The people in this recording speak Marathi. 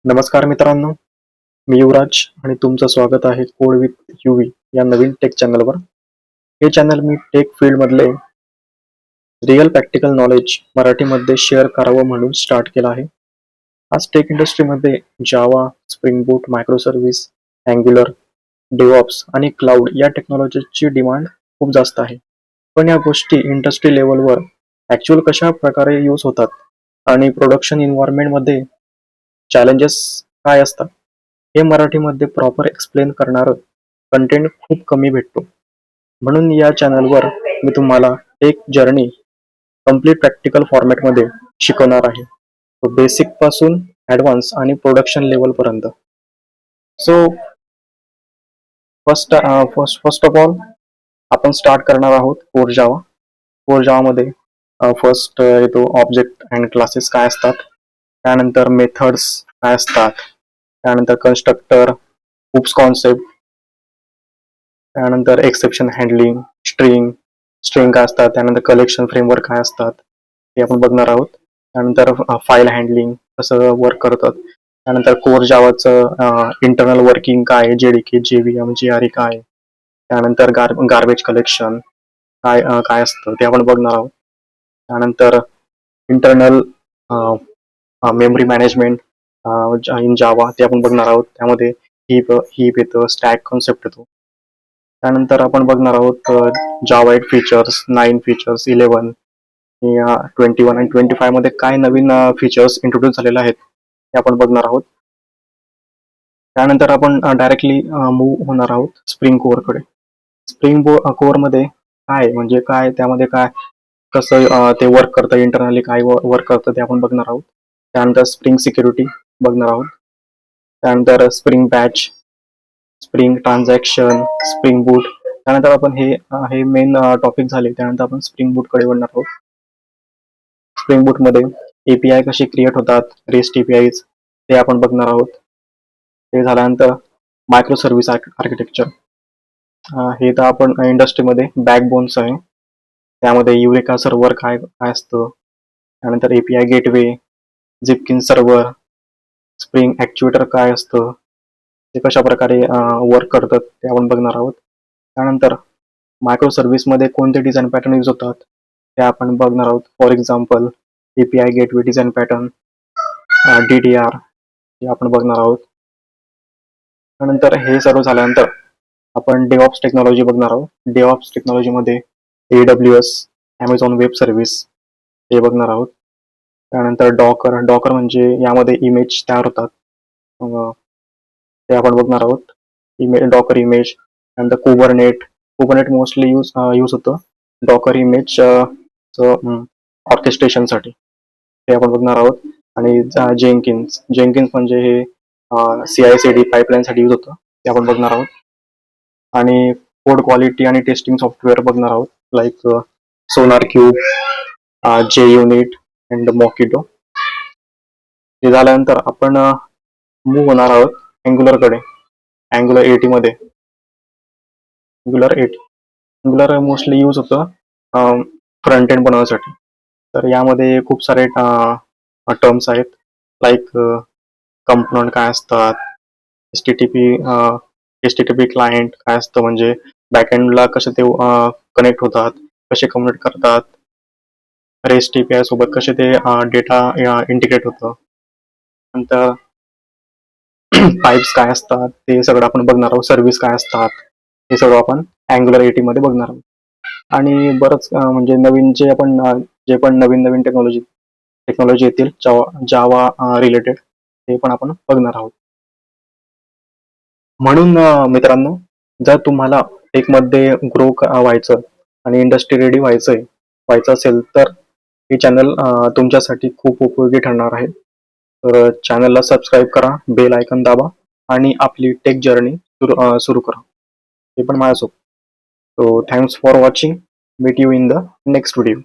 नमस्कार मित्रांनो, मी युवराज आणि तुमचं स्वागत आहे कोड विथ यूवी या नवीन टेक चॅनलवर. हे चॅनल मी टेक फील्डमधले रिअल प्रॅक्टिकल नॉलेज मराठीमध्ये शेअर करावं म्हणून स्टार्ट केलं आहे. आज टेक इंडस्ट्रीमध्ये Java, spring boot, micro service, Angular, DevOps आणि क्लाउड या टेक्नॉलॉजीची डिमांड खूप जास्त आहे. पण या गोष्टी इंडस्ट्री लेव्हलवर ॲक्च्युअल कशा प्रकारे यूज होतात आणि प्रोडक्शन एन्व्हायरमेंटमध्ये चॅलेंजेस काय असतात, हे मराठीमध्ये प्रॉपर एक्सप्लेन करणारं कंटेंट खूप कमी भेटतो. म्हणून या चॅनलवर मी तुम्हाला एक जर्नी कम्प्लीट प्रॅक्टिकल फॉर्मॅटमध्ये शिकवणार आहे. बेसिक पासून ॲडव्हान्स आणि प्रोडक्शन लेवलपर्यंत. सो फर्स्ट ऑफ ऑल आपण स्टार्ट करणार आहोत कोर जावा. कोर जावामध्ये फर्स्ट येतो ऑब्जेक्ट अँड क्लासेस काय असतात, त्यानंतर मेथड्स काय असतात, त्यानंतर कन्स्ट्रक्टर, हुप्स कॉन्सेप्ट, त्यानंतर एक्सेप्शन हँडलिंग, स्ट्रिंग काय असतात, त्यानंतर कलेक्शन फ्रेमवर्क काय असतात ते आपण बघणार आहोत. त्यानंतर फाईल हँडलिंग कसं वर्क करतात, त्यानंतर कोर जावाचं इंटरनल वर्किंग काय, JDK, JVM, GRE काय, त्यानंतर गार्बेज कलेक्शन काय असतं ते आपण बघणार आहोत. त्यानंतर इंटरनल मेमरी मॅनेजमेंट इन जावा ते आपण बघणार आहोत. त्यामध्ये हीप येतं, स्टॅक कॉन्सेप्ट येतो. त्यानंतर आपण बघणार आहोत जावा 8 फीचर्स, 9 फीचर्स, 11, 21 आणि 25 मध्ये काय नवीन फीचर्स इंट्रोड्यूस झालेले आहेत ते आपण बघणार आहोत. त्यानंतर आपण डायरेक्टली मूव्ह होणार आहोत स्प्रिंग कोअरकडे. स्प्रिंग कोअरमध्ये काय म्हणजे काय, त्यामध्ये काय कसं ते वर्क करतं, इंटरनली काय वर्क करतं ते आपण बघणार आहोत. त्यानंतर स्प्रिंग सिक्युरिटी बघणार आहोत. त्यानंतर spring batch, spring transaction, spring boot. त्यानंतर आपण हे मेन टॉपिक झाले. त्यानंतर आपण स्प्रिंग बूटकडे वळणार आहोत. स्प्रिंग बूटमध्ये API कसे क्रिएट होतात, रेस्ट APIs ते आपण बघणार आहोत. ते झाल्यानंतर मायक्रो सर्व्हिस आर्किटेक्चर, हे तर आपण इंडस्ट्रीमध्ये बॅकबोन्स आहे. त्यामध्ये युरेका सर्व्हर काय असतं, त्यानंतर API गेटवे, झिपकिन सर्व्हर, स्प्रिंग ॲक्च्युएटर काय असतं, ते कशा प्रकारे वर्क करतात ते आपण बघणार आहोत. त्यानंतर मायक्रो सर्व्हिसमध्ये कोणते डिझाईन पॅटर्न यूज होतात ते आपण बघणार आहोत. For example API gateway design pattern, DDR हे आपण बघणार आहोत. त्यानंतर हे सर्व झाल्यानंतर आपण डेव्हऑप्स टेक्नॉलॉजी बघणार आहोत. डेव्हऑप्स टेक्नॉलॉजीमध्ये AWS, Amazon वेब सर्व्हिस हे बघणार आहोत. त्यानंतर डॉकर म्हणजे यामध्ये इमेज तयार होतात, ते आपण बघणार आहोत. Docker image. त्यानंतर कुबरनेट मोस्टली यूज होतं डॉकर इमेज ऑर्केस्ट्रेशनसाठी, ते आपण बघणार आहोत. आणि जेनकिन्स म्हणजे हे CI/CD पाईपलाईनसाठी यूज होतं, ते आपण बघणार आहोत. आणि कोड क्वालिटी आणि टेस्टिंग सॉफ्टवेअर बघणार आहोत, like SonarQube, JUnit and Mockito. हे झाल्यानंतर आपण मूव्ह होणार आहोत अँग्युलरकडे. अँग्युलर 80 मध्ये अँग्युलर मोस्टली यूज होतं फ्रंट एंड बनवण्यासाठी. तर यामध्ये खूप सारे टर्म्स आहेत, लाईक कंपोनंट काय असतात, HTTP क्लायंट काय असतं, म्हणजे बॅकएंडला कसे ते कनेक्ट होतात, कसे कम्युनिकेट करतात, रेस्ट API सोबत कसे ते डेटा इंटिग्रेट होतं. नंतर पाईप्स काय असतात ते सगळं आपण बघणार आहोत. सर्व्हिस काय असतात हे सगळं आपण अँग्युलर 80 मध्ये बघणार आहोत. आणि बरंच म्हणजे नवीन जे पण नवीन टेक्नॉलॉजी येतील जावा रिलेटेड, ते पण आपण बघणार आहोत. म्हणून मित्रांनो, जर तुम्हाला टेकमध्ये ग्रो व्हायचं आणि इंडस्ट्री रेडी व्हायचं असेल तर हे चॅनल तुमच्यासाठी खूप उपयोगी ठरणार आहे. तर चॅनलला सबस्क्राईब करा, बेल आयकॉन दाबा आणि आपली टेक जर्नी सुरू करा, ते पण माझ्यासोबत. So thanks for watching. Meet you in the next video.